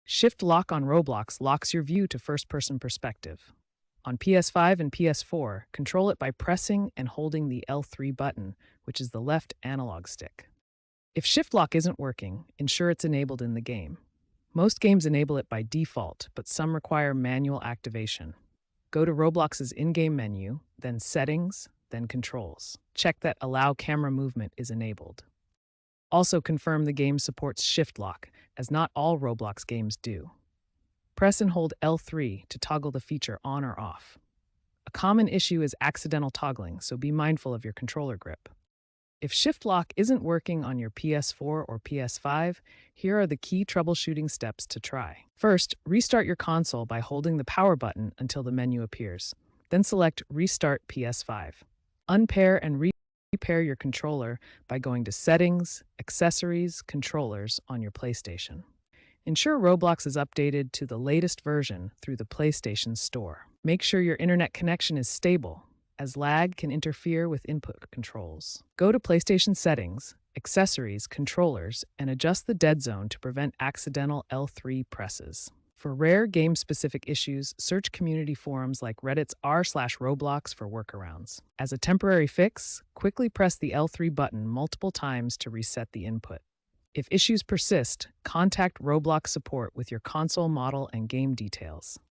Shift lock on Roblox locks your view to first-person perspective. On PS5 and PS4, control it by pressing and holding the L3 button, which is the left analog stick. If Shift lock isn't working, ensure it's enabled in the game. Most games enable it by default, but some require manual activation. Go to Roblox's in-game menu, then Settings, then Controls. Check that Allow Camera Movement is enabled. Also confirm the game supports Shift lock, as not all Roblox games do. Press and hold L3 to toggle the feature on or off. A common issue is accidental toggling, so be mindful of your controller grip. If Shift lock isn't working on your PS4 or PS5, here are the key troubleshooting steps to try. First, restart your console by holding the power button until the menu appears. Then select Restart PS5. Unpair and repair your controller by going to Settings, Accessories, Controllers on your PlayStation. Ensure Roblox is updated to the latest version through the PlayStation Store. Make sure your internet connection is stable, as lag can interfere with input controls. Go to PlayStation Settings, Accessories, Controllers, and adjust the dead zone to prevent accidental L3 presses. For rare game-specific issues, search community forums like Reddit's r/Roblox for workarounds. As a temporary fix, quickly press the L3 button multiple times to reset the input. If issues persist, contact Roblox support with your console model and game details.